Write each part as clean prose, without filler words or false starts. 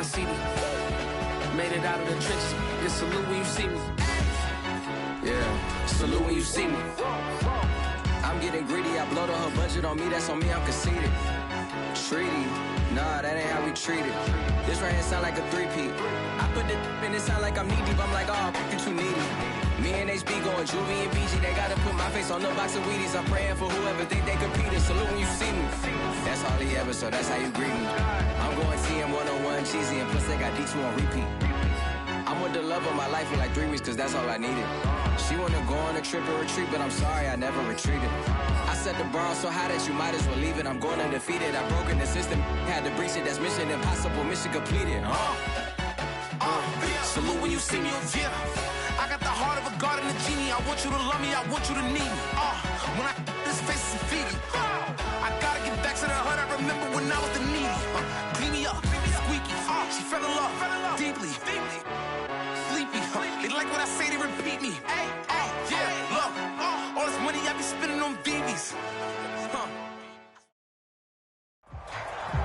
CD. Made it out of the trenches. Just salute when you see me. Yeah, salute when you see me. I'm getting greedy. I blow the whole budget on me. That's on me. I'm conceited. Treaty. Nah, that ain't how we treat it. This right here sound like a three-peat. I put the in it sound like I'm knee-deep. I'm like, oh, you too needy. Me and HB going Juvie and BG. They gotta put my face on the box of Wheaties. I'm praying for whoever think they competed. Salute when you see me. That's all he ever, so that's how you greet me. I'm going TM 101 cheesy, and plus they got D2 on repeat. I'm with the love of my life for like 3 weeks, cause that's all I needed. She wanna go on a trip and retreat, but I'm sorry, I never retreated. I set the bar so high that you might as well leave it. I'm going undefeated. I've broken the system, had to breach it. That's mission impossible, mission completed. Salute when you see me. Yeah, I got the heart of a god and a genie. I want you to love me, I want you to need me. When I this face is Fiji. I gotta get back to the hood. I remember when I was the needy. Clean me up, squeaky. She fell in love deeply. Sleepy. They like what I say, they repeat me. Yeah, look, all this money I be spending on BBs.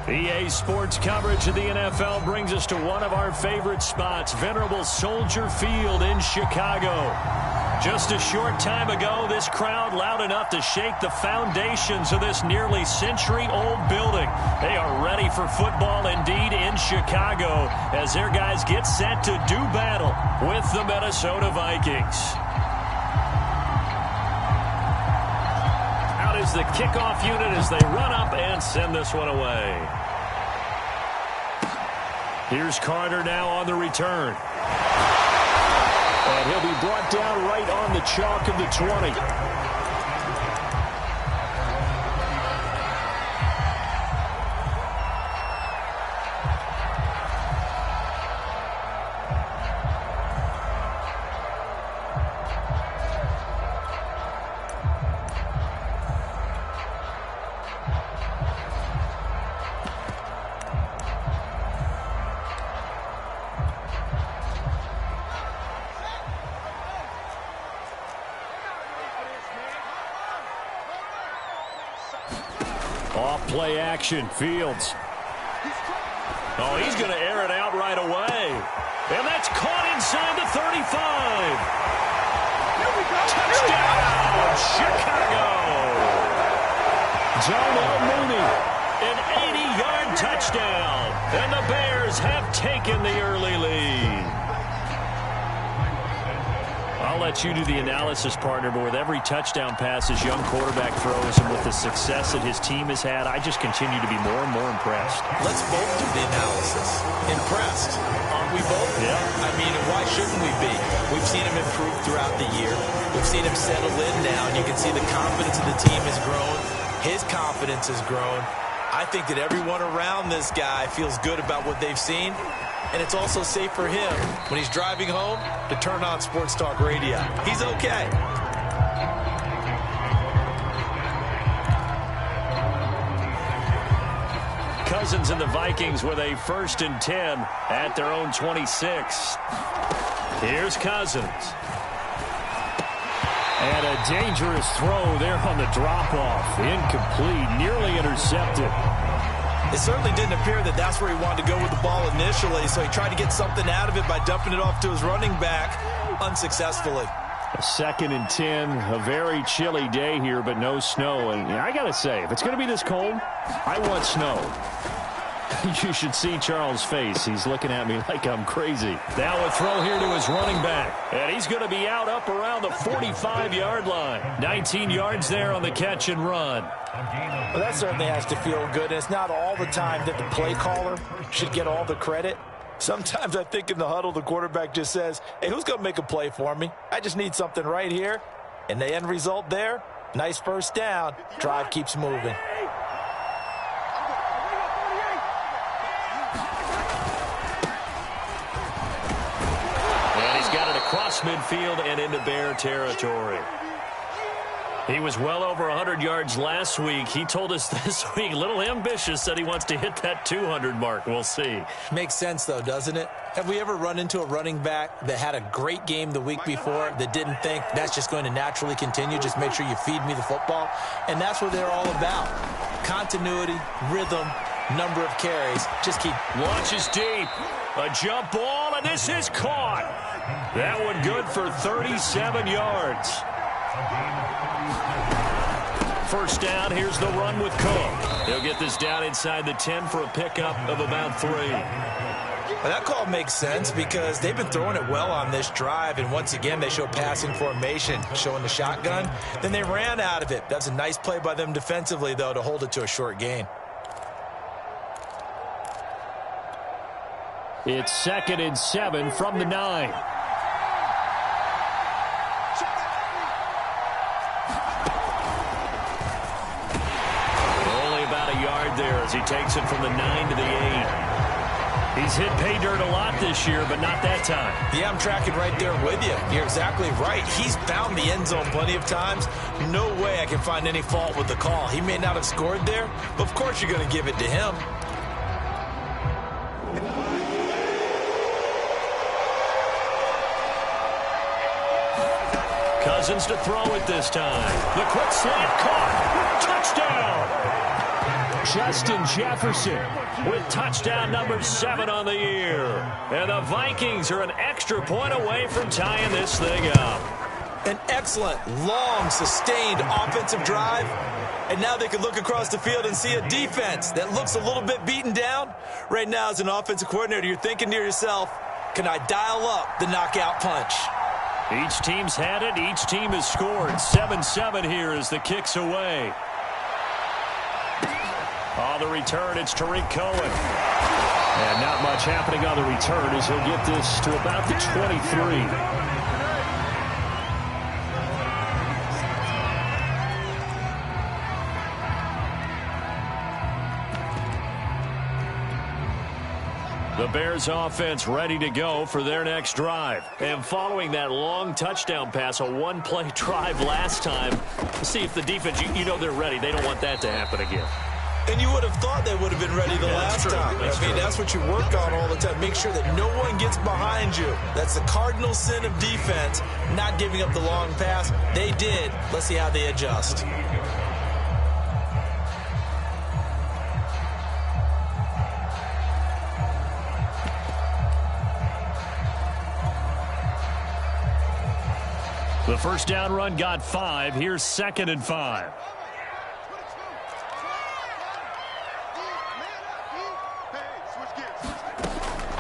EA Sports coverage of the NFL brings us to one of our favorite spots, venerable Soldier Field in Chicago. Just a short time ago, this crowd loud enough to shake the foundations of this nearly century-old building. They are ready for football indeed in Chicago as their guys get set to do battle with the Minnesota Vikings. Out is the kickoff unit as they run up and send this one away. Here's Carter now on the return. And he'll be brought down right on the chalk of the 20. Off-play action, Fields. Oh, he's going to air it out right away. And that's caught inside the 35. Touchdown, Chicago. Darnell Mooney, an 80-yard touchdown. And the Bears have taken the early lead. I'll let you do the analysis, partner, but with every touchdown pass his young quarterback throws and with the success that his team has had, I just continue to be more and more impressed. Let's both do the analysis. Impressed. Aren't we both? Yeah. I mean, why shouldn't we be? We've seen him improve throughout the year. We've seen him settle in now, and you can see the confidence of the team has grown. His confidence has grown. I think that everyone around this guy feels good about what they've seen. And it's also safe for him when he's driving home to turn on Sports Talk Radio. He's okay. Cousins and the Vikings with a 1st and 10 at their own 26. Here's Cousins. And a dangerous throw there on the drop-off. Incomplete, nearly intercepted. It certainly didn't appear that that's where he wanted to go with the ball initially, so he tried to get something out of it by dumping it off to his running back unsuccessfully. A 2nd and 10, a very chilly day here, but no snow. And I got to say, if it's going to be this cold, I want snow. You should see Charles' face. He's looking at me like I'm crazy. Now a throw here to his running back. And he's going to be out up around the 45-yard line. 19 yards there on the catch and run. Well, that certainly has to feel good. And it's not all the time that the play caller should get all the credit. Sometimes I think in the huddle, the quarterback just says, hey, who's going to make a play for me? I just need something right here. And the end result there, nice first down. Drive keeps moving. And he's got it across midfield and into Bear territory. He was well over 100 yards last week. He told us this week, a little ambitious, said he wants to hit that 200 mark. We'll see. Makes sense, though, doesn't it? Have we ever run into a running back that had a great game the week before that didn't think that's just going to naturally continue? Just make sure you feed me the football. And that's what they're all about. Continuity, rhythm, number of carries. Just keep. Launches deep. A jump ball, and this is caught. That one good for 37 yards. First down, here's the run with Cook. He'll get this down inside the 10 for a pickup of about 3. Well, that call makes sense because they've been throwing it well on this drive, and once again, they show passing formation, showing the shotgun. Then they ran out of it. That's a nice play by them defensively, though, to hold it to a short gain. It's 2nd and 7 from the 9. Only about a yard there as he takes it from the 9 to the 8. He's hit pay dirt a lot this year, but not that time. Yeah, I'm tracking right there with you. You're exactly right. He's found the end zone plenty of times. No way I can find any fault with the call. He may not have scored there, but of course you're going to give it to him. Cousins to throw it this time. The quick slant caught. Touchdown! Justin Jefferson with touchdown number 7 on the year. And the Vikings are an extra point away from tying this thing up. An excellent, long, sustained offensive drive. And now they can look across the field and see a defense that looks a little bit beaten down. Right now, as an offensive coordinator, you're thinking to yourself, can I dial up the knockout punch? Each team's had it. Each team has scored. 7-7 here as the kick's away. On the return, it's Tariq Cohen. And not much happening on the return as he'll get this to about the 23. The Bears offense ready to go for their next drive. And following that long touchdown pass, a one-play drive last time, see if the defense, you know they're ready. They don't want that to happen again. And you would have thought they would have been ready the last time. I mean, that's what you work on all the time. Make sure that no one gets behind you. That's the cardinal sin of defense, not giving up the long pass. They did. Let's see how they adjust. The first down run got 5. Here's 2nd and 5.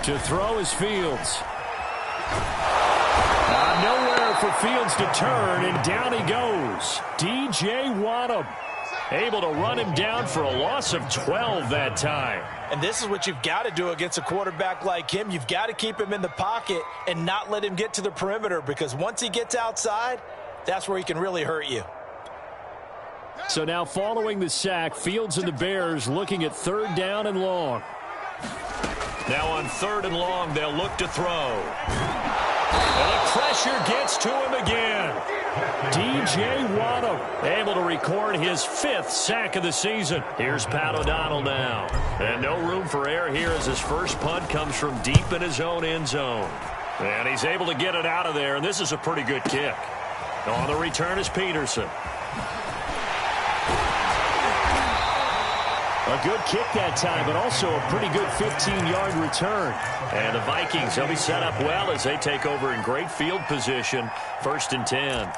To throw is Fields. Nowhere for Fields to turn, and down he goes. D.J. Waddle able to run him down for a loss of 12 that time. And this is what you've got to do against a quarterback like him. You've got to keep him in the pocket and not let him get to the perimeter, because once he gets outside, that's where he can really hurt you. So now following the sack, Fields and the Bears looking at 3rd down and long. Now on 3rd and long, they'll look to throw. And the pressure gets to him again. D.J. Waddle able to record his 5th sack of the season. Here's Pat O'Donnell now. And no room for error here as his first punt comes from deep in his own end zone. And he's able to get it out of there, and this is a pretty good kick. On the return is Peterson. A good kick that time, but also a pretty good 15-yard return. And the Vikings, they'll be set up well as they take over in great field position. 1st and 10.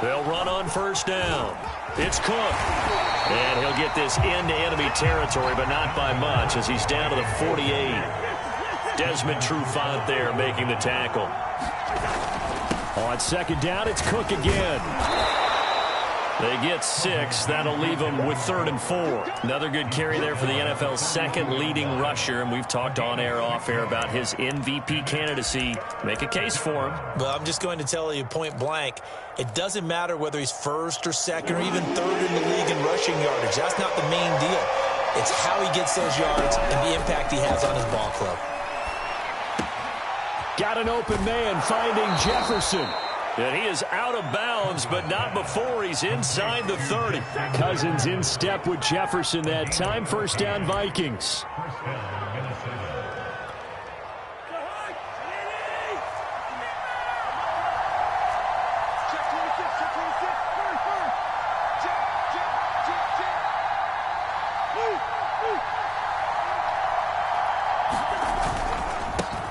They'll run on 1st down. It's Cook. And he'll get this into enemy territory, but not by much as he's down to the 48. Desmond Trufant there making the tackle. On 2nd down, it's Cook again. They get 6. That'll leave them with 3rd and 4. Another good carry there for the NFL's 2nd leading rusher, and we've talked on air, off air about his MVP candidacy. Make a case for him. Well, I'm just going to tell you point blank, it doesn't matter whether he's 1st or 2nd or even 3rd in the league in rushing yardage. That's not the main deal. It's how he gets those yards and the impact he has on his ball club. Got an open man finding Jefferson. And he is out of bounds, but not before he's inside the 30. Cousins in step with Jefferson that time. First down, Vikings.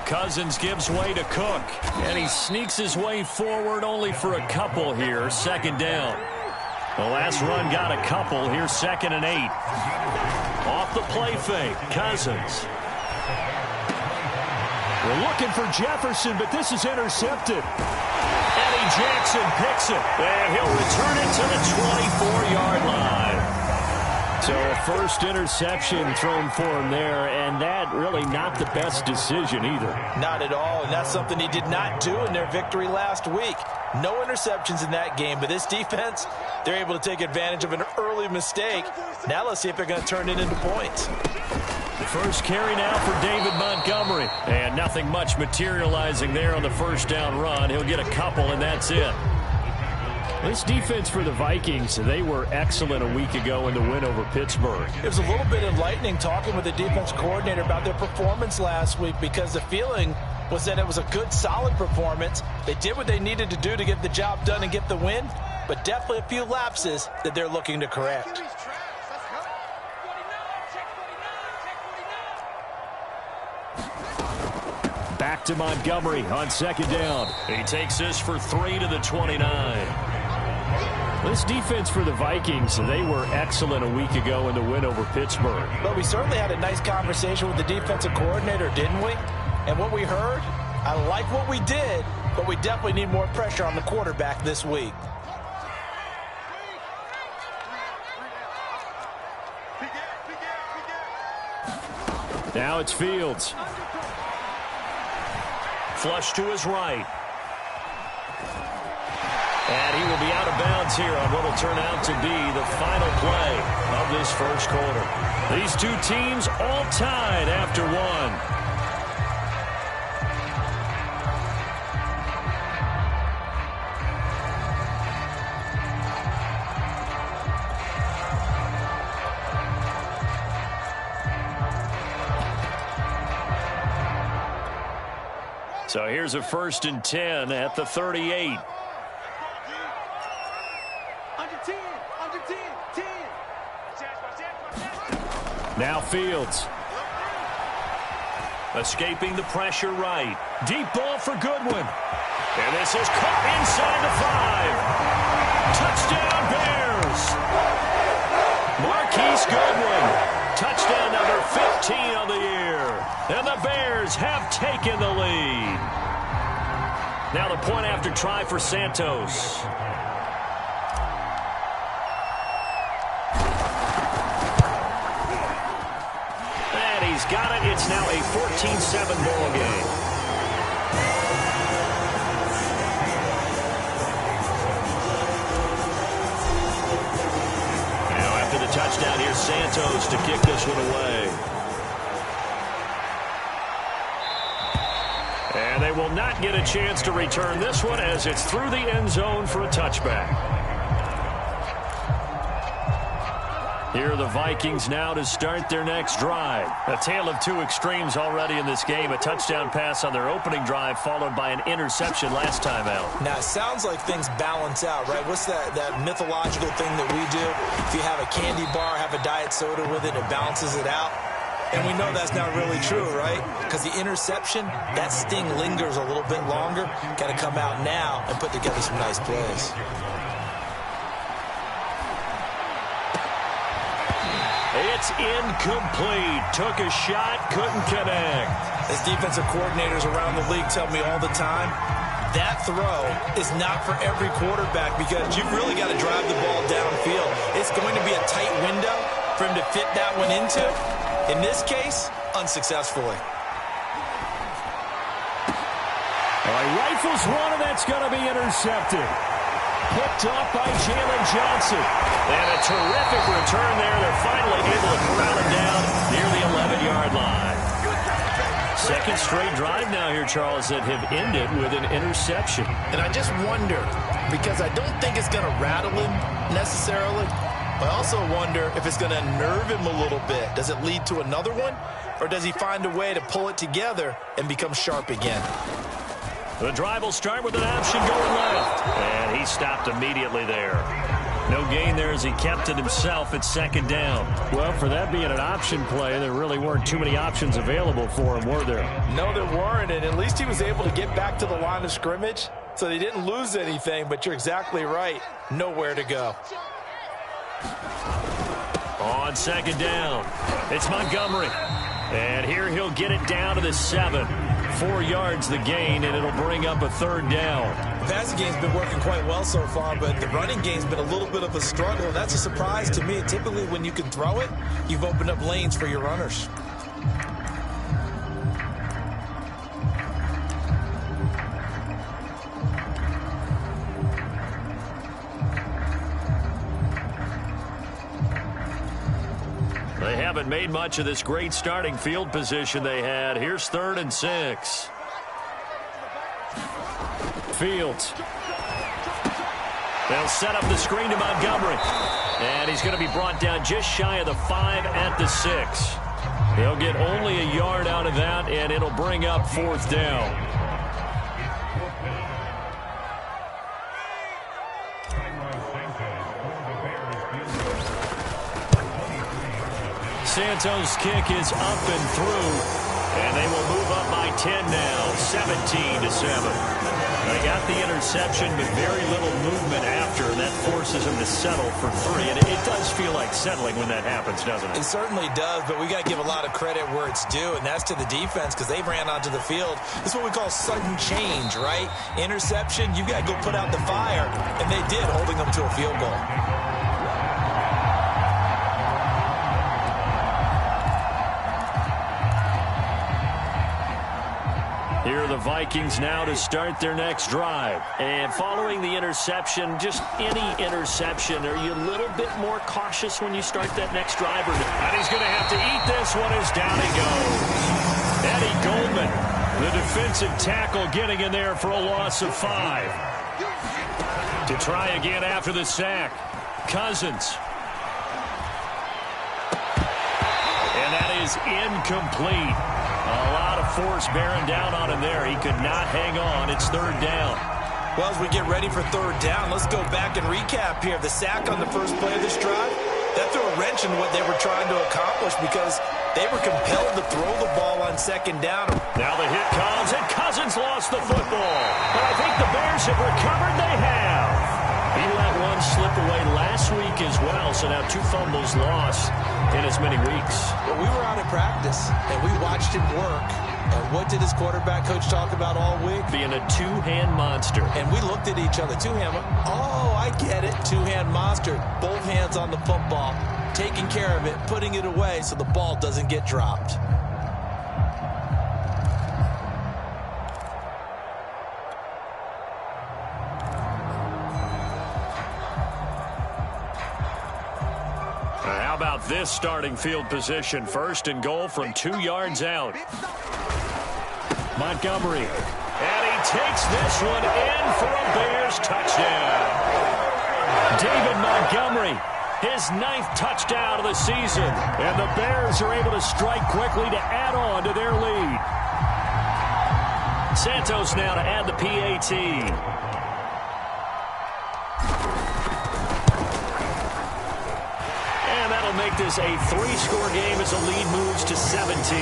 Cousins gives way to Cook, and he sneaks his way forward only for a couple here. Second down. The last run got a couple. Here's 2nd and 8. Off the play fake, Cousins. We're looking for Jefferson, but this is intercepted. Eddie Jackson picks it, and he'll return it to the 24-yard line. So a first interception thrown for him there, and that really not the best decision either. Not at all, and that's something he did not do in their victory last week. No interceptions in that game, but this defense, they're able to take advantage of an early mistake. Now let's see if they're going to turn it into points. First carry now for David Montgomery, and nothing much materializing there on the first down run. He'll get a couple, and that's it. This defense for the Vikings, they were excellent a week ago in the win over Pittsburgh. It was a little bit enlightening talking with the defense coordinator about their performance last week, because the feeling was that it was a good, solid performance. They did what they needed to do to get the job done and get the win, but definitely a few lapses that they're looking to correct. Back to Montgomery on second down. He takes this for 3 to the 29. This defense for the Vikings, they were excellent a week ago in the win over Pittsburgh. But we certainly had a nice conversation with the defensive coordinator, didn't we? And what we heard, I like what we did, but we definitely need more pressure on the quarterback this week. Now it's Fields. Flush to his right. And he will be out of bounds here on what will turn out to be the final play of this first quarter. These two teams all tied after one. So here's a 1st and 10 at the 38. Now Fields. Escaping the pressure right. Deep ball for Goodwin. And this is caught inside the 5. Touchdown Bears. Marquise Goodwin. Touchdown number 15 on the year. And the Bears have taken the lead. Now the point after try for Santos. And he's got it. It's now a 14-7 ball game. Now after the touchdown, here's Santos to kick this one away. And they will not get a chance to return this one as it's through the end zone for a touchback. Here are the Vikings now to start their next drive. A tale of two extremes already in this game. A touchdown pass on their opening drive followed by an interception last time out. Now, it sounds like things balance out, right? What's that mythological thing that we do? If you have a candy bar, have a diet soda with it, it balances it out. And we know that's not really true, right? Because the interception, that sting lingers a little bit longer. Got to come out now and put together some nice plays. It's incomplete. Took a shot, couldn't connect. As defensive coordinators around the league tell me all the time, that throw is not for every quarterback because you've really got to drive the ball downfield. It's going to be a tight window for him to fit that one into. In this case, unsuccessfully. All right, rifles one, and that's going to be intercepted. Picked off by Jalen Johnson. And a terrific return there. They're finally able to corral him down near the 11-yard line. Second straight drive now here, Charles, that have ended with an interception. And I just wonder, because I don't think it's going to rattle him necessarily, but I also wonder if it's going to unnerve him a little bit. Does it lead to another one, or does he find a way to pull it together and become sharp again? The drive will start with an option going left, and he stopped immediately there. No gain there as he kept it himself at second down. Well, for that being an option play, there really weren't too many options available for him, were there? No, there weren't, and at least he was able to get back to the line of scrimmage, so they didn't lose anything, but you're exactly right. Nowhere to go. On second down, it's Montgomery. And here he'll get it down to the 7. 4 yards the gain, and it'll bring up a third down. The passing game's been working quite well so far, but the running game's been a little bit of a struggle, and that's a surprise to me. Typically, when you can throw it, you've opened up lanes for your runners. They haven't made much of this great starting field position they had. Here's 3rd and 6. Fields. They'll set up the screen to Montgomery. And he's going to be brought down just shy of the 5 at the 6. They'll get only a yard out of that, and it'll bring up 4th down. Santos' kick is up and through, and they will move up by 10 now, 17-7. They got the interception, but very little movement after, and that forces them to settle for 3. And it does feel like settling when that happens, doesn't it? It certainly does, but we got to give a lot of credit where it's due, and that's to the defense because they ran onto the field. This is what we call sudden change, right? Interception, you've got to go put out the fire, and they did, holding them to a field goal. Here are the Vikings now to start their next drive. And following the interception, just any interception, are you a little bit more cautious when you start that next drive? And he's going to have to eat this one as down he goes. Eddie Goldman, the defensive tackle, getting in there for a loss of 5. To try again after the sack, Cousins. And that is incomplete. A lot of force bearing down on him there. He could not hang on. It's 3rd down. Well, as we get ready for 3rd down, let's go back and recap here. The sack on the first play of this drive, that threw a wrench in what they were trying to accomplish because they were compelled to throw the ball on 2nd down. Now the hit comes, and Cousins lost the football. But I think the Bears have recovered. They have. He let one slip away last week as well, so now 2 fumbles lost in as many weeks. Well, we were out at practice, and we watched him work. And what did his quarterback coach talk about all week? Being a 2-hand monster. And we looked at each other. 2-hand. Oh, I get it. 2-hand monster. Both hands on the football, taking care of it, putting it away so the ball doesn't get dropped. How about this starting field position? 1st and goal from 2 yards out. Montgomery. And he takes this one in for a Bears touchdown. David Montgomery, his 9th touchdown of the season. And the Bears are able to strike quickly to add on to their lead. Santos now to add the PAT. Make this a 3-score game as the lead moves to 17.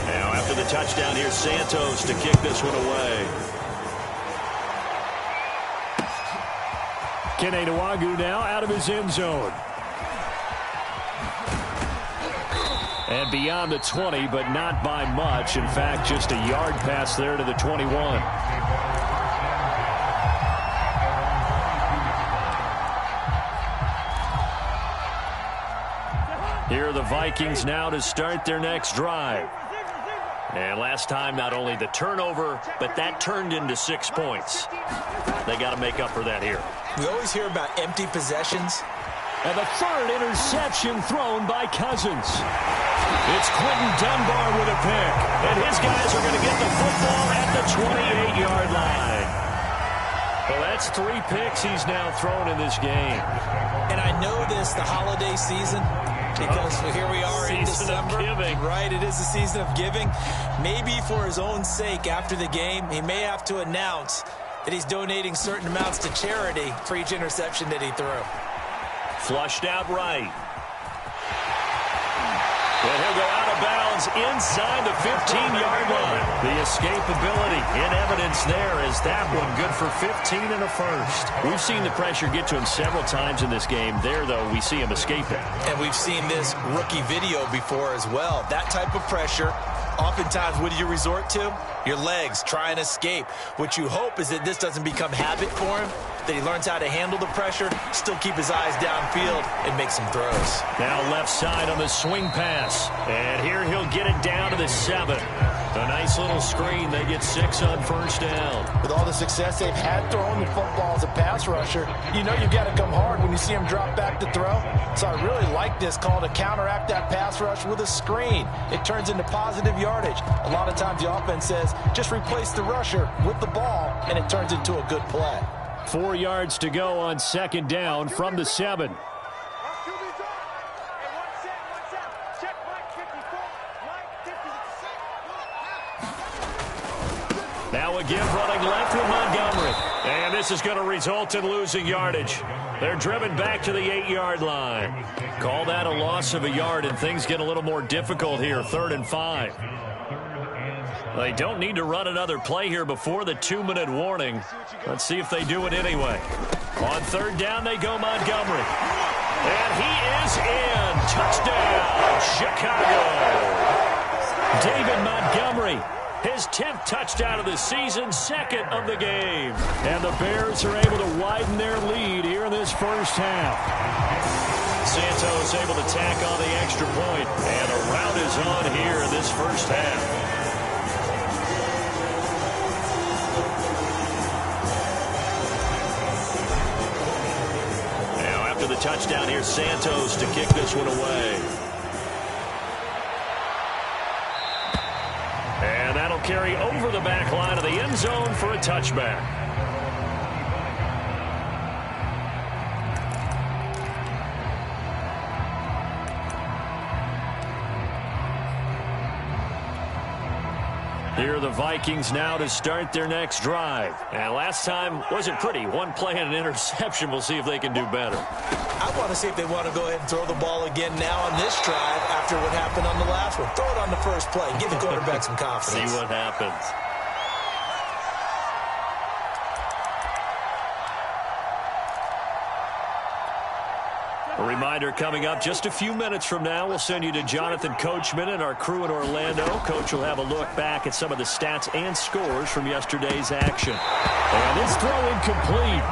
Now after the touchdown, here's Santos to kick this one away. Kene Nwangwu now out of his end zone. And beyond the 20, but not by much. In fact, just a yard pass there to the 21. Here are the Vikings now to start their next drive. And last time, not only the turnover, but that turned into 6 points. They got to make up for that here. We always hear about empty possessions. And the third interception thrown by Cousins. It's Quentin Dunbar with a pick. And his guys are going to get the football at the 28-yard line. Well, that's 3 picks he's now thrown in this game. And I know this, the holiday season, because here we are in December. Right, it is the season of giving. Maybe for his own sake after the game, he may have to announce that he's donating certain amounts to charity for each interception that he threw. Flushed out right. And he'll go out of bounds inside the 15-yard line. The escapability in evidence there as that one good for 15 and a first. We've seen the pressure get to him several times in this game. There, though, we see him escape it. And we've seen this rookie video before as well. That type of pressure, oftentimes, what do you resort to? Your legs, try and escape. What you hope is that this doesn't become habit for him, that he learns how to handle the pressure, still keep his eyes downfield, and make some throws. Now left side on the swing pass. And here he'll get it down to the 7. A nice little screen. They get 6 on first down. With all the success they've had throwing the football as a pass rusher, you know you've got to come hard when you see him drop back to throw. So I really like this call to counteract that pass rush with a screen. It turns into positive yardage. A lot of times the offense says, just replace the rusher with the ball, and it turns into a good play. 4 yards to go on second down from the 7. Now again running left with Montgomery. And this is going to result in losing yardage. They're driven back to the 8-yard line. Call that a loss of a yard, and things get a little more difficult here. 3rd and 5. They don't need to run another play here before the 2-minute warning. Let's see if they do it anyway. On 3rd down, they go Montgomery. And he is in. Touchdown, Chicago. David Montgomery, his 10th touchdown of the season, 2nd of the game. And the Bears are able to widen their lead here in this first half. Santos able to tack on the extra point. And the rout is on here in this first half. The touchdown here, Santos to kick this one away. And that'll carry over the back line of the end zone for a touchback. Here are the Vikings now to start their next drive. And last time wasn't pretty. 1 play and an interception. We'll see if they can do better. I want to see if they want to go ahead and throw the ball again now on this drive after what happened on the last one. Throw it on the first play. Give the quarterback some confidence. See what happens. A reminder coming up just a few minutes from now, we'll send you to Jonathan Coachman and our crew in Orlando. Coach will have a look back at some of the stats and scores from yesterday's action. And this throw incomplete.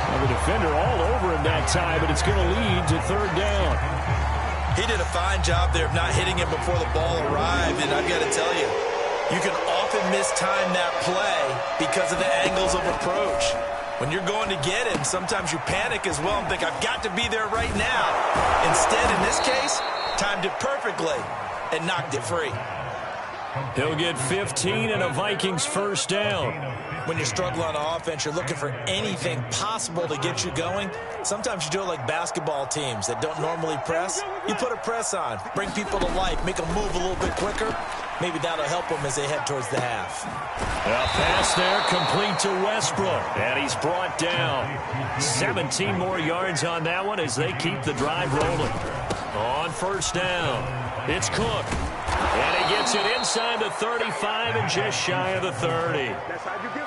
And the defender all over him that time, but it's going to lead to 3rd down. He did a fine job there of not hitting him before the ball arrived, and I've got to tell you, you can often mistime that play because of the angles of approach. When you're going to get him, sometimes you panic as well and think, I've got to be there right now. Instead, in this case, timed it perfectly and knocked it free. He'll get 15 and a Vikings first down. When you're struggling on offense, you're looking for anything possible to get you going. Sometimes you do it like basketball teams that don't normally press. You put a press on, bring people to life, make them move a little bit quicker. Maybe that'll help them as they head towards the half. A pass there complete to Westbrook. And he's brought down. 17 more yards on that one as they keep the drive rolling. On first down, it's Cook. And he gets it inside the 35 and just shy of the 30.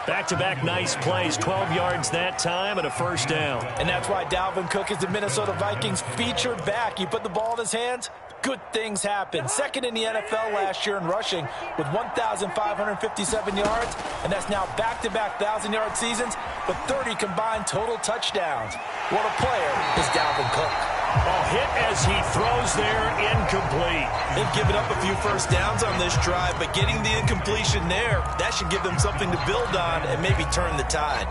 Back-to-back nice plays, 12 yards that time and a first down. And that's why Dalvin Cook is the Minnesota Vikings featured back. You put the ball in his hands, good things happen. 2nd in the NFL last year in rushing with 1,557 yards, and that's now back-to-back 1,000-yard seasons with 30 combined total touchdowns. What a player is Dalvin Cook. A hit as he throws there, incomplete. They've given up a few first downs on this drive, but getting the incompletion there, that should give them something to build on and maybe turn the tide.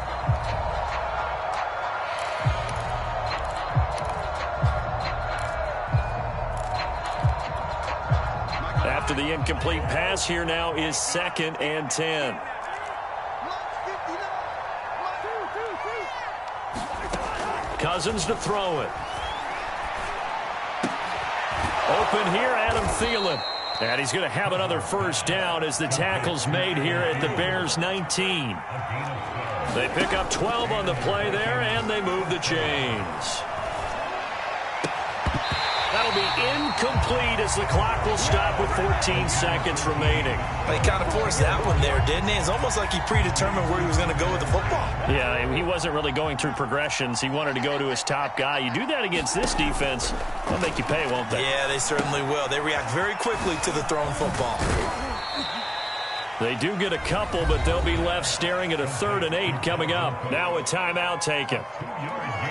after the incomplete pass. Here now is 2nd and 10. Cousins to throw it. Open here, Adam Thielen. And he's going to have another first down as the tackle's made here at the Bears 19. They pick up 12 on the play there, and they move the chains. That'll be incomplete as the clock will stop with 14 seconds remaining. He kind of forced that one there, didn't he? It's almost like he predetermined where he was going to go with the football. Yeah, he wasn't really going through progressions. He wanted to go to his top guy. You do that against this defense, they'll make you pay, won't they? Yeah, they certainly will. They react very quickly to the thrown football. They do get a couple, but they'll be left staring at a 3rd and 8 coming up. Now a timeout taken.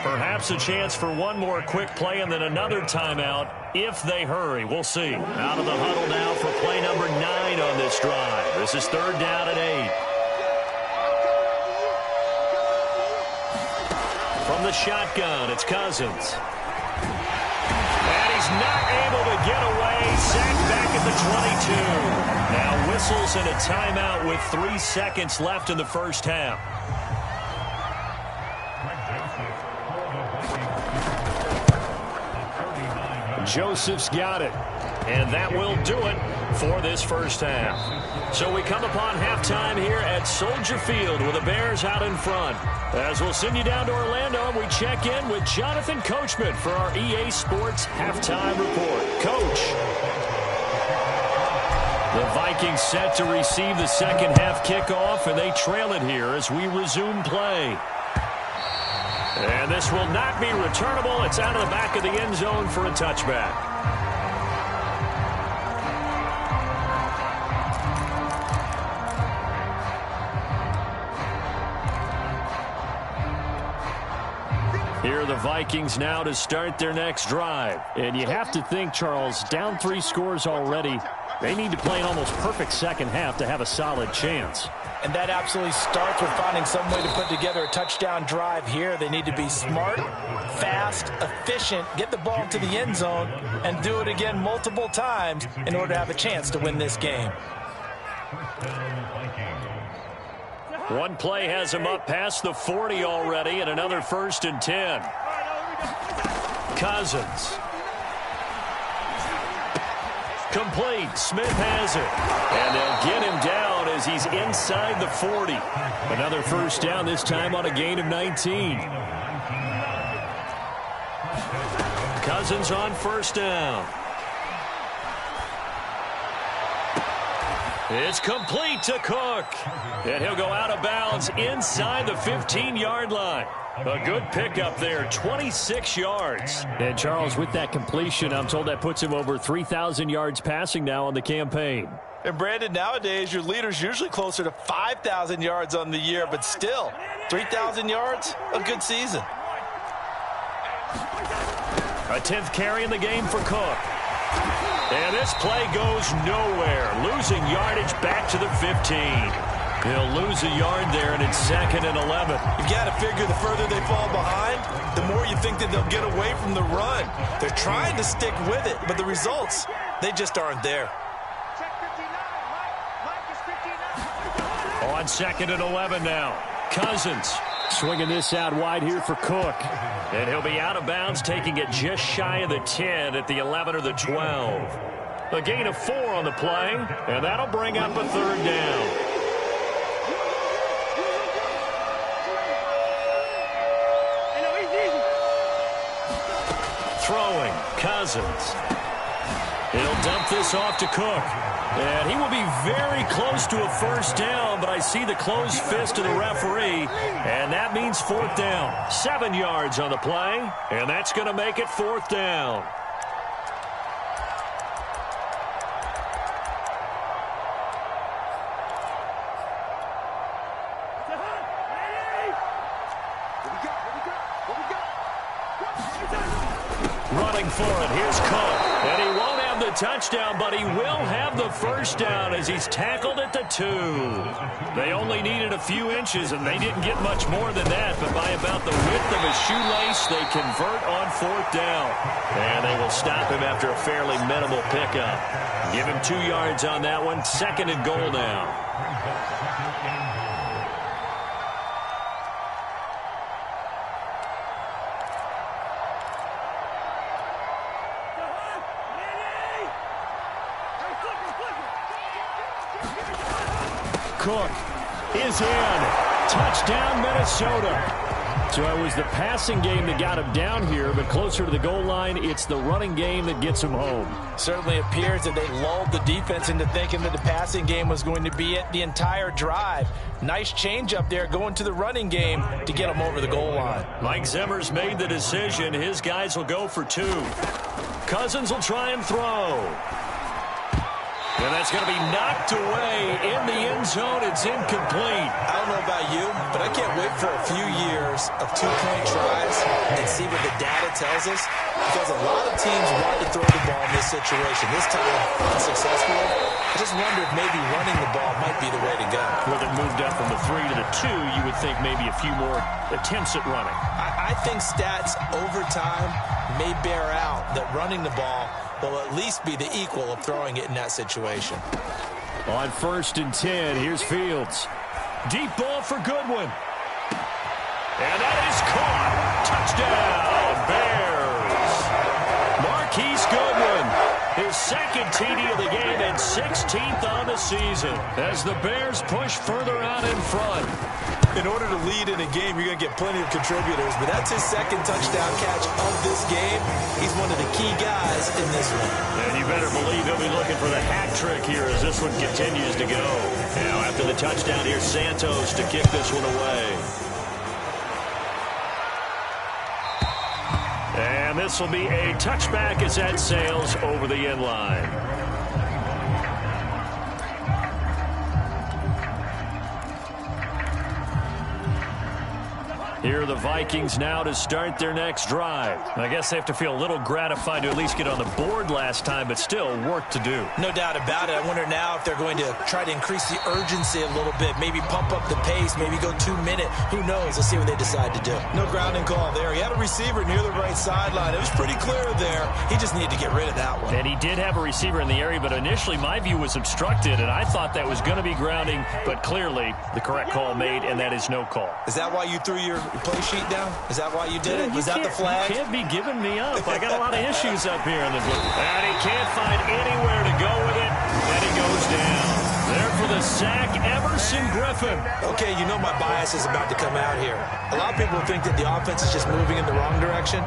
Perhaps a chance for one more quick play and then another timeout if they hurry. We'll see. Out of the huddle now for play number 9 on this drive. This is 3rd down and 8. From the shotgun, it's Cousins. And he's not able to get away. Sacked back at the 22. Now whistles and a timeout with 3 seconds left in the first half. Joseph's got it. And that will do it for this first half. So we come upon halftime here at Soldier Field with the Bears out in front. As we'll send you down to Orlando, we check in with Jonathan Coachman for our EA Sports Halftime Report. Coach. The Vikings set to receive the second half kickoff, and they trail it here as we resume play. And this will not be returnable. It's out of the back of the end zone for a touchback. Here are the Vikings now to start their next drive. And you have to think, Charles, down 3 scores already. They need to play an almost perfect second half to have a solid chance. And that absolutely starts with finding some way to put together a touchdown drive here. They need to be smart, fast, efficient, get the ball to the end zone, and do it again multiple times in order to have a chance to win this game. One play has him up past the 40 already, and another 1st and 10. Cousins. Complete. Smith has it. And they'll get him down as he's inside the 40. Another first down, this time on a gain of 19. Cousins on first down. It's complete to Cook. And he'll go out of bounds inside the 15-yard line. A good pickup there, 26 yards. And, Charles, with that completion, I'm told that puts him over 3,000 yards passing now on the campaign. And, Brandon, nowadays your leader's usually closer to 5,000 yards on the year, but still, 3,000 yards, a good season. A 10th carry in the game for Cook. And this play goes nowhere, losing yardage back to the 15. He'll lose a yard there, and it's 2nd and 11. You've got to figure the further they fall behind, the more you think that they'll get away from the run. They're trying to stick with it, but the results, they just aren't there. On 2nd and 11 now. Cousins. Swinging this out wide here for Cook. And he'll be out of bounds, taking it just shy of the 10 at the 11 or the 12. A gain of 4 on the play, and that'll bring up a 3rd down. Throwing, Cousins. He'll dump this off to Cook. And he will be very close to a first down, but I see the closed fist of the referee, and that means 4th down. 7 yards on the play, and that's going to make it 4th down. Running for it, here's Cook, and he won't have have the touchdown, but he will have the first down as he's tackled at the 2. They only needed a few inches, and they didn't get much more than that, but by about the width of his shoelace, they convert on 4th down. And they will stop him after a fairly minimal pickup. Give him 2 yards on that one. 2nd and goal now. Cook is in. Touchdown, Minnesota. So it was the passing game that got him down here, but closer to the goal line, it's the running game that gets him home. Certainly appears that they lulled the defense into thinking that the passing game was going to be it the entire drive. Nice change up there going to the running game to get him over the goal line. Mike Zimmer's made the decision. His guys will go for 2. Cousins will try and throw. And that's going to be knocked away in the end zone. It's incomplete. I don't know about you, but I can't wait for a few years of 2-point tries and see what the data tells us, because a lot of teams want to throw the ball in this situation. This time, unsuccessfully. I just wonder if maybe running the ball might be the way to go. With it moved up from the 3 to the 2, you would think maybe a few more attempts at running. I think stats over time may bear out that running the ball will at least be the equal of throwing it in that situation. On 1st and 10, here's Fields. Deep ball for Goodwin. And that is caught. Touchdown, Bears. Marquise Goodwin, his 2nd TD of the game and 16th on the season as the Bears push further out in front. In order to lead in a game, you're going to get plenty of contributors, but that's his 2nd touchdown catch of this game. He's one of the key guys in this one. And you better believe he'll be looking for the hat trick here as this one continues to go. Now, after the touchdown, here's Santos to kick this one away. And this will be a touchback as that sails over the end line. Here are the Vikings now to start their next drive. I guess they have to feel a little gratified to at least get on the board last time, but still work to do. No doubt about it. I wonder now if they're going to try to increase the urgency a little bit, maybe pump up the pace, maybe go 2-minute. Who knows? Let's see what they decide to do. No grounding call there. He had a receiver near the right sideline. It was pretty clear there. He just needed to get rid of that one. And he did have a receiver in the area, but initially my view was obstructed, and I thought that was going to be grounding, but clearly the correct call made, and that is no call. Is that why you threw your play sheet down? Is that why you did it? Was that the flag? You can't be giving me up. I got a lot of issues up here in the blue. And he can't find anywhere to go with it, and he goes down. There for the sack, Everson Griffin. Okay, you know my bias is about to come out here. A lot of people think that the offense is just moving in the wrong direction.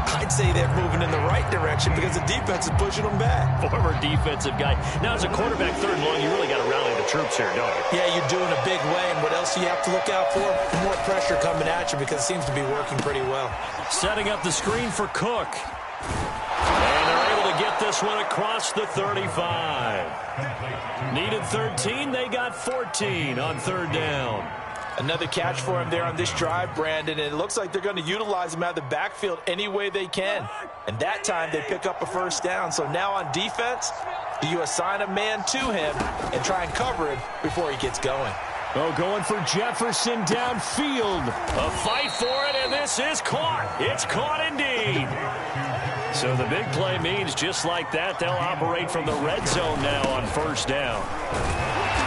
I'd say they're moving in the right direction because the defense is pushing them back. Former defensive guy. Now, as a quarterback, 3rd and long, you really got to rally the troops here, don't you? Yeah, you're doing a big way, and what else do you have to look out for? More pressure coming at you because it seems to be working pretty well. Setting up the screen for Cook. And they're able to get this one across the 35. Needed 13, they got 14 on 3rd down. Another catch for him there on this drive, Brandon, and it looks like they're going to utilize him out of the backfield any way they can. And that time they pick up a 1st down. So now on defense, do you assign a man to him and try and cover him before he gets going? Oh, going for Jefferson downfield. A fight for it, and this is caught. It's caught indeed. So the big play means just like that, they'll operate from the red zone now on 1st down.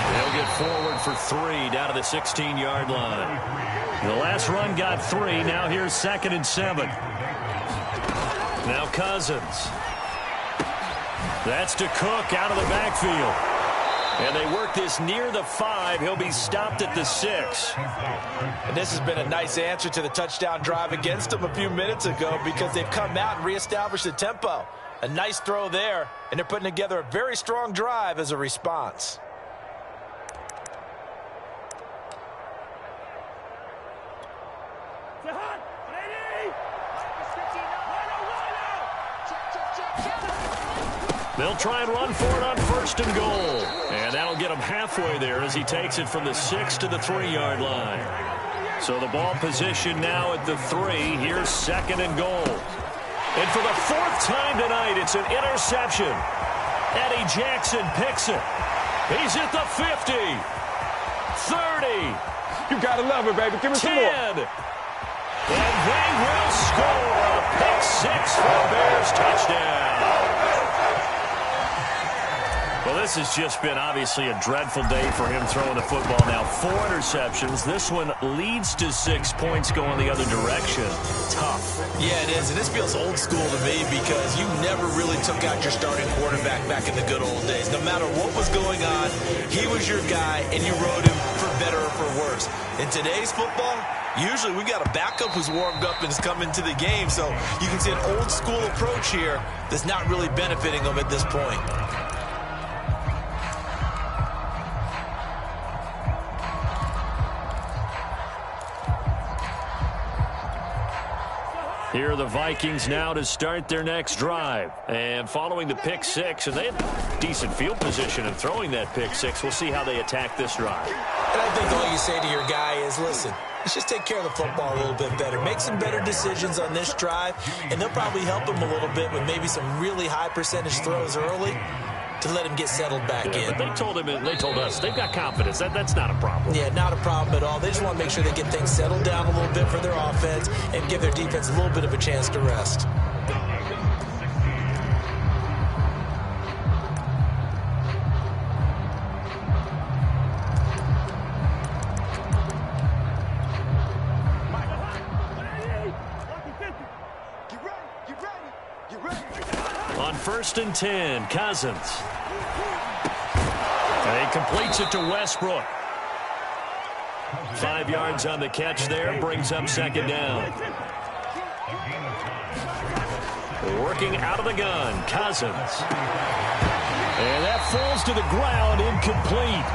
They'll get forward for 3 down to the 16-yard line. The last run got 3. Now here's 2nd and 7. Now Cousins. That's to Cook out of the backfield. And they work this near the 5. He'll be stopped at the 6. And this has been a nice answer to the touchdown drive against them a few minutes ago because they've come out and reestablished the tempo. A nice throw there, and they're putting together a very strong drive as a response. They'll try and run for it on 1st and goal. And that'll get him halfway there as he takes it from the 6 to the 3-yard line. So the ball position now at the 3. Here's 2nd and goal. And for the 4th time tonight, it's an interception. Eddie Jackson picks it. He's at the 50. 30. You got to love it, baby. Give me 10. some more. And they will score a pick six for a Bears touchdown. Well, this has just been obviously a dreadful day for him throwing the football. Now 4 interceptions. This one leads to 6 points going the other direction. Tough. Yeah, it is. And this feels old school to me because you never really took out your starting quarterback back in the good old days. No matter what was going on, he was your guy, and you rode him for better or for worse. In today's football, usually we got a backup who's warmed up and is coming to the game. So you can see an old school approach here that's not really benefiting them at this point. Here are the Vikings now to start their next drive. And following the pick six, and they had decent field position in throwing that pick six. We'll see how they attack this drive. And I think all you say to your guy is, listen, let's just take care of the football a little bit better. Make some better decisions on this drive, and they'll probably help him a little bit with maybe some really high percentage throws early to let him get settled back in. But they told him, and they told us, they've got confidence. That's not a problem. Yeah, not a problem at all. They just want to make sure they get things settled down a little bit for their offense and give their defense a little bit of a chance to rest. On 1st and 10, Cousins. And he completes it to Westbrook. 5 yards on the catch there, brings up 2nd down. Working out of the gun, Cousins. And that falls to the ground, incomplete.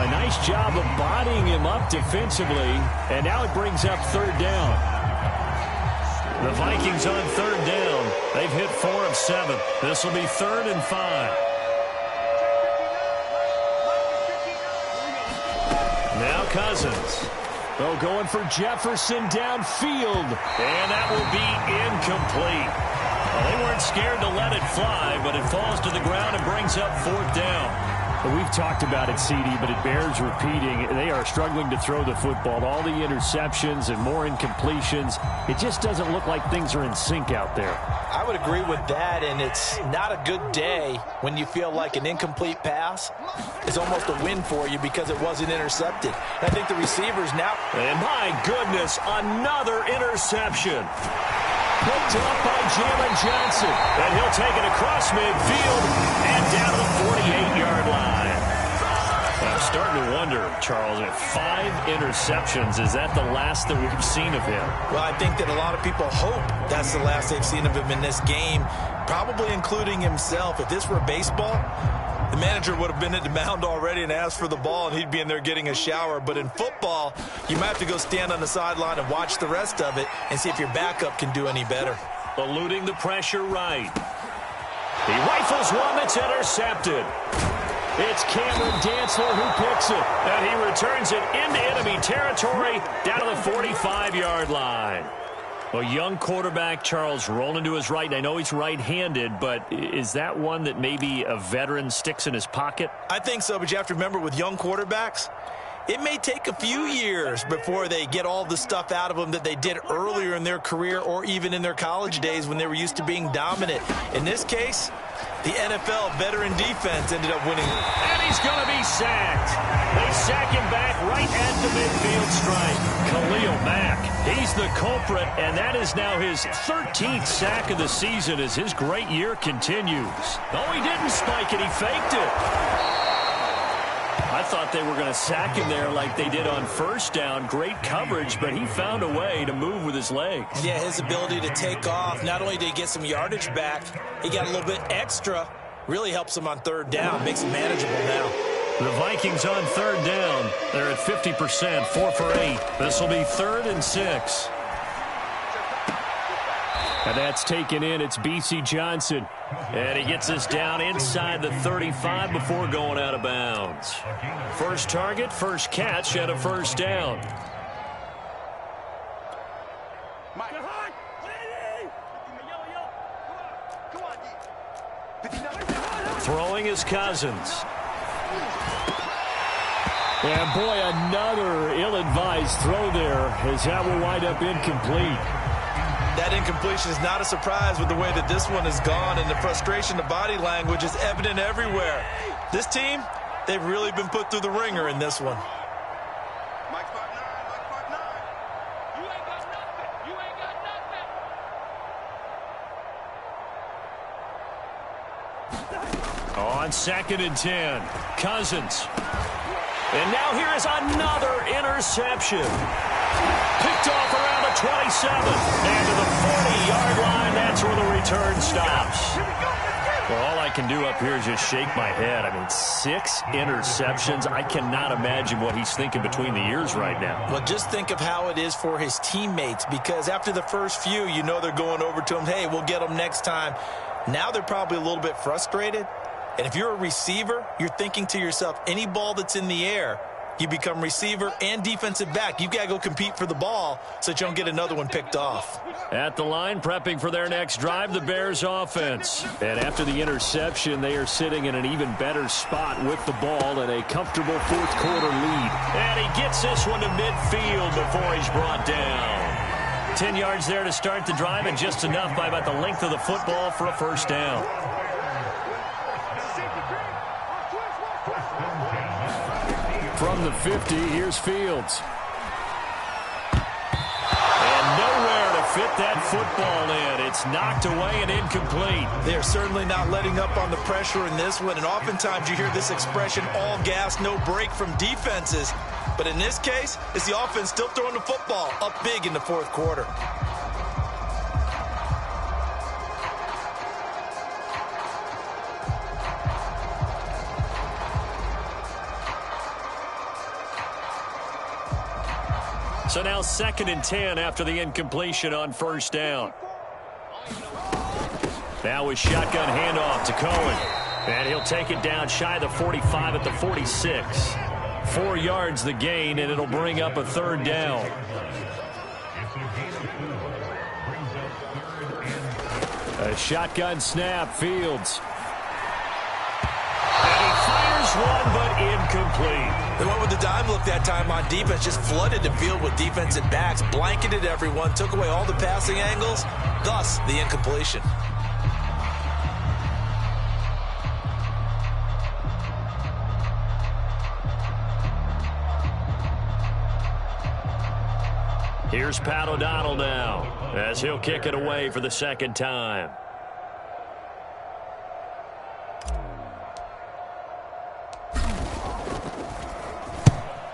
A nice job of bodying him up defensively, and now it brings up 3rd down. The Vikings on 3rd down. They've hit 4 of 7. This will be 3rd and 5. Now Cousins. Oh, going for Jefferson downfield. And that will be incomplete. Well, they weren't scared to let it fly, but it falls to the ground and brings up 4th down. Well, we've talked about it, CD, but it bears repeating. They are struggling to throw the football. All the interceptions and more incompletions. It just doesn't look like things are in sync out there. I would agree with that, and it's not a good day when you feel like an incomplete pass is almost a win for you because it wasn't intercepted. And I think the receivers now... And my goodness, another interception. Picked up by Jalen Johnson. And he'll take it across midfield and down to the 48-yard line. I'm starting to wonder, Charles, if 5 interceptions, is that the last that we've seen of him? Well, I think that a lot of people hope that's the last they've seen of him in this game, probably including himself. If this were baseball, the manager would have been at the mound already and asked for the ball, and he'd be in there getting a shower. But in football, you might have to go stand on the sideline and watch the rest of it and see if your backup can do any better. Eluding the pressure right. He rifles one that's intercepted. It's Cameron Dantzler who picks it, and he returns it into enemy territory down to the 45-yard line. A young quarterback, Charles, rolling to his right. And I know he's right-handed, but is that one that maybe a veteran sticks in his pocket? I think so, but you have to remember with young quarterbacks, it may take a few years before they get all the stuff out of them that they did earlier in their career or even in their college days when they were used to being dominant. In this case, the NFL veteran defense ended up winning. And he's going to be sacked. They sack him back right at the midfield stripe. Khalil Mack, he's the culprit, and that is now his 13th sack of the season as his great year continues. No, he didn't spike it. He faked it. I thought they were going to sack him there like they did on 1st down. Great coverage, but he found a way to move with his legs. Yeah, his ability to take off, not only did he get some yardage back, he got a little bit extra. Really helps him on 3rd down, makes it manageable now. The Vikings on 3rd down. They're at 50%, 4 for 8. This will be 3rd and 6. And that's taken in. It's B.C. Johnson. And he gets us down inside the 35 before going out of bounds. First target, first catch at a 1st down. Throwing is Cousins. And boy, another ill-advised throw there, as that will wind up incomplete. That incompletion is not a surprise with the way that this one has gone, and the frustration, the body language is evident everywhere. This team, they've really been put through the ringer in this one. On 2nd and 10, Cousins. And now here is another interception. Picked off around the 27. And to the 40-yard line, that's where the return stops. Well, all I can do up here is just shake my head. I mean, 6 interceptions. I cannot imagine what he's thinking between the ears right now. Well, just think of how it is for his teammates, because after the first few, you know they're going over to him, hey, we'll get them next time. Now they're probably a little bit frustrated. And if you're a receiver, you're thinking to yourself, any ball that's in the air, you become receiver and defensive back. You've got to go compete for the ball so that you don't get another one picked off. At the line, prepping for their next drive, the Bears offense. And after the interception, they are sitting in an even better spot with the ball and a comfortable fourth quarter lead. And he gets this one to midfield before he's brought down. 10 yards there to start the drive, and just enough by about the length of the football for a first down. From the 50, here's Fields. And nowhere to fit that football in. It's knocked away and incomplete. They're certainly not letting up on the pressure in this one, and oftentimes you hear this expression, all gas, no break from defenses. But in this case, it's the offense still throwing the football up big in the fourth quarter. So now 2nd and 10 after the incompletion on first down. Now with shotgun handoff to Cohen. And he'll take it down shy of the 45 at the 46. 4 yards the gain, and it'll bring up a third down. A shotgun snap, Fields. And he fires one, but incomplete. They went with the dime look that time on defense, just flooded the field with defensive backs, blanketed everyone, took away all the passing angles, thus the incompletion. Here's Pat O'Donnell now, as he'll kick it away for the second time.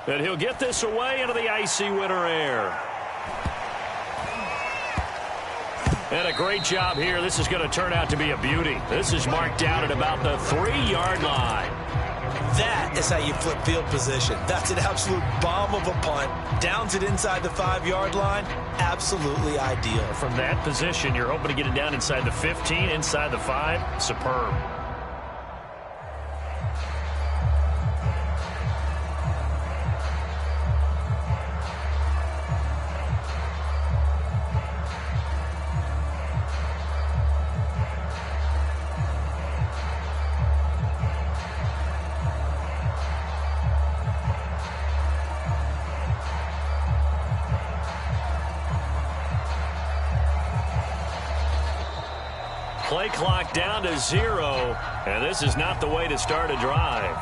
And he'll get this away into the icy winter air. And a great job here. This is going to turn out to be a beauty. This is marked down at about the 3-yard line. That is how you flip field position. That's an absolute bomb of a punt. Downs it inside the 5-yard line. Absolutely ideal. From that position, you're hoping to get it down inside the 15, inside the 5. Superb. Play clock down to 0, and this is not the way to start a drive.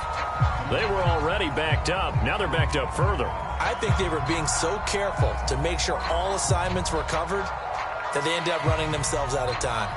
They were already backed up. Now they're backed up further. I think they were being so careful to make sure all assignments were covered that they ended up running themselves out of time.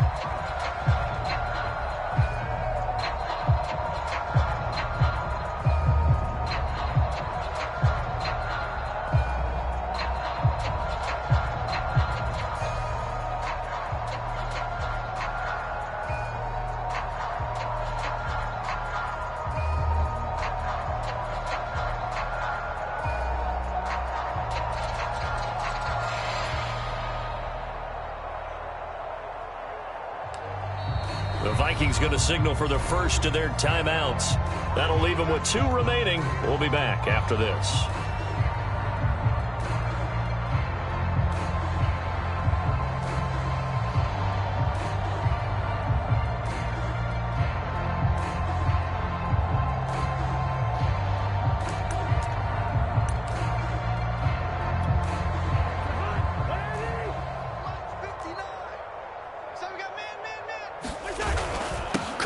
The Vikings going to signal for the first of their timeouts. That'll leave them with 2 remaining. We'll be back after this.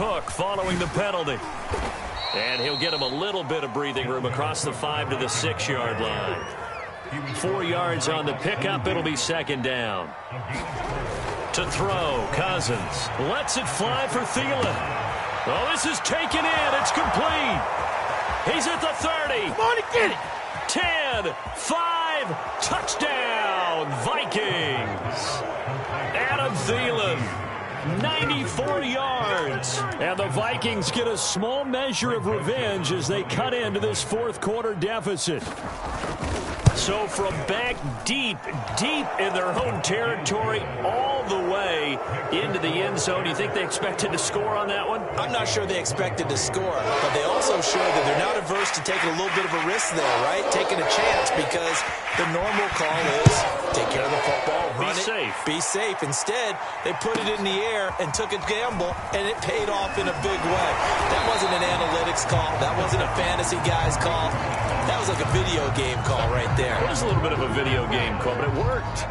Cook following the penalty. And he'll get him a little bit of breathing room across the 5 to the 6-yard line. 4 yards on the pickup. It'll be second down. To throw, Cousins lets it fly for Thielen. Oh, this is taken in. It's complete. He's at the 30. Come on and get it. 10, 5, touchdown, Vikings. Adam Thielen, 94 yards. And the Vikings get a small measure of revenge as they cut into this fourth quarter deficit. So from back deep in their own territory all the way into the end zone, you think they expected to score on that one? I'm not sure they expected to score, but they also showed that they're not averse to taking a little bit of a risk there, right? Taking a chance, because the normal call is take care of the football, run it, be safe. Instead, they put it in the air and took a gamble, and it paid off in a big way. That wasn't an analytics call. That wasn't a fantasy guy's call. That was like a video game call right there. It was a little bit of a video game call, but it worked.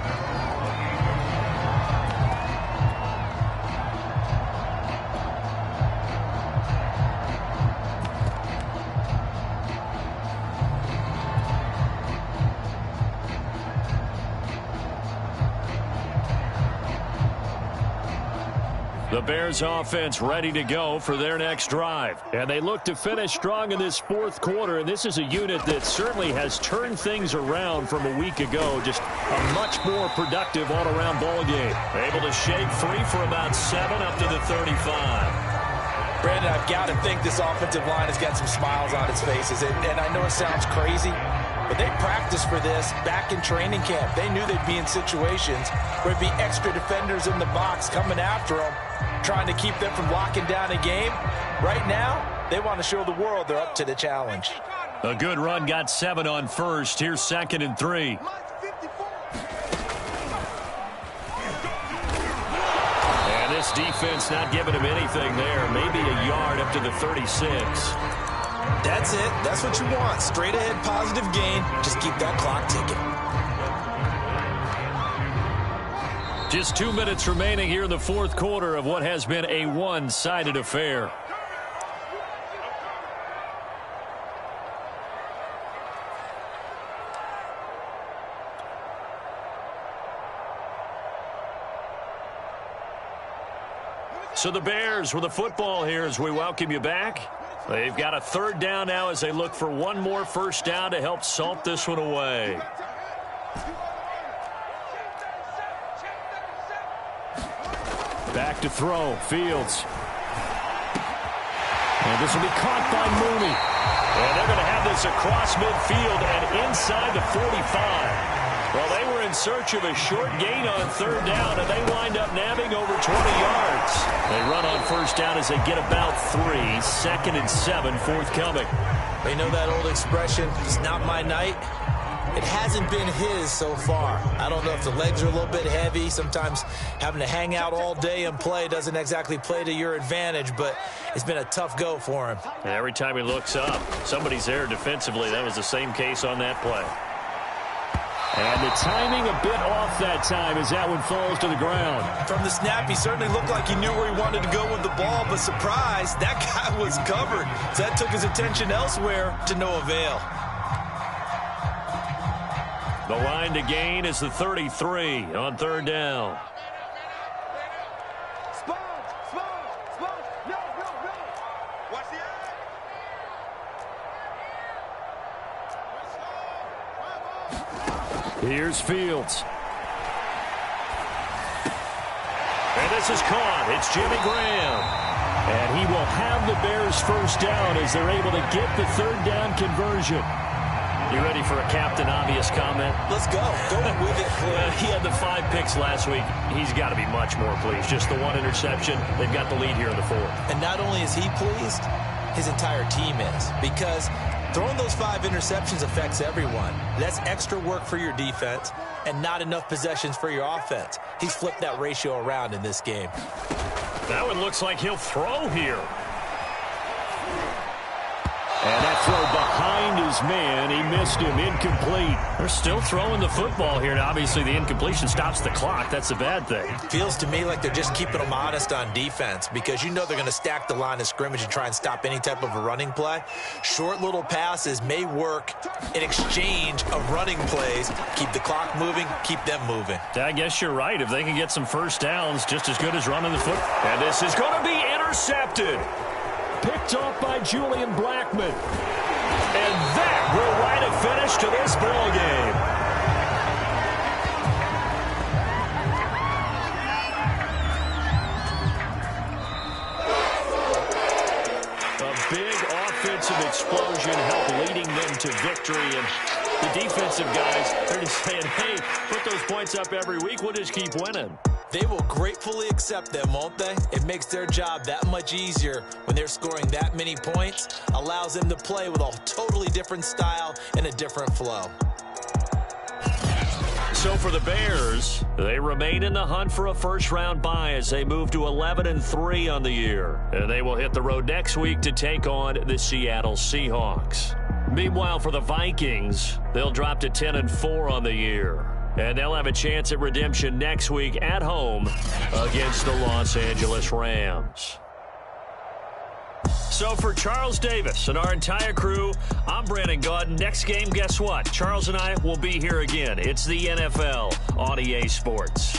The Bears offense ready to go for their next drive. And they look to finish strong in this fourth quarter. And this is a unit that certainly has turned things around from a week ago. Just a much more productive all-around ball game. Able to shake free for about 7 up to the 35. Brandon, I've got to think this offensive line has got some smiles on its faces. And I know it sounds crazy, but they practiced for this back in training camp. They knew they'd be in situations where it'd be extra defenders in the box coming after them, trying to keep them from locking down a game. Right now, they want to show the world they're up to the challenge. A good run got 7 on first. Here's 2nd and 3. And this defense not giving him anything there. Maybe a yard up to the 36. That's it. That's what you want. Straight ahead positive gain. Just keep that clock ticking. Just 2 minutes remaining here in the fourth quarter of what has been a one-sided affair. So the Bears with the football here as we welcome you back. They've got a 3rd down now as they look for one more first down to help salt this one away. Back to throw, Fields. And this will be caught by Mooney. And they're going to have this across midfield and inside the 45. Well, they were in search of a short gain on 3rd down, and they wind up nabbing over 20 yards. They run on first down as they get about 3. 2nd and 7 forthcoming. They know that old expression, it's not my night. It hasn't been his so far. I don't know if the legs are a little bit heavy. Sometimes having to hang out all day and play doesn't exactly play to your advantage, but it's been a tough go for him. And every time he looks up, somebody's there defensively. That was the same case on that play. And the timing a bit off that time as that one falls to the ground. From the snap, he certainly looked like he knew where he wanted to go with the ball, but surprise, that guy was covered. So that took his attention elsewhere to no avail. The line to gain is the 33 on 3rd down. Here's Fields. And this is caught. It's Jimmy Graham. And he will have the Bears first down as they're able to get the 3rd down conversion. You ready for a Captain Obvious comment? Let's go. Go with it. He had the 5 picks last week. He's got to be much more pleased. Just the 1 interception. They've got the lead here in the 4th. And not only is he pleased, his entire team is. Because throwing those 5 interceptions affects everyone. That's extra work for your defense and not enough possessions for your offense. He's flipped that ratio around in this game. That one looks like he'll throw here. And that throw behind his man, he missed him, incomplete. They're still throwing the football here. Now, obviously, the incompletion stops the clock. That's a bad thing. Feels to me like they're just keeping them honest on defense because you know they're going to stack the line of scrimmage and try and stop any type of a running play. Short little passes may work in exchange of running plays. Keep the clock moving, keep them moving. I guess you're right. If they can get some first downs, just as good as running the football. And this is going to be intercepted. Picked off by Julian Blackman. And that will write a finish to this ball game. A big offensive explosion helped leading them to victory. And the defensive guys, they're just saying, hey, put those points up every week. We'll just keep winning. They will gratefully accept them, won't they? It makes their job that much easier when they're scoring that many points. Allows them to play with a totally different style and a different flow. So for the Bears, they remain in the hunt for a first-round bye as they move to 11-3 on the year. And they will hit the road next week to take on the Seattle Seahawks. Meanwhile, for the Vikings, they'll drop to 10-4 on the year. And they'll have a chance at redemption next week at home against the Los Angeles Rams. So for Charles Davis and our entire crew, I'm Brandon Gaudin. Next game, guess what? Charles and I will be here again. It's the NFL on EA Sports.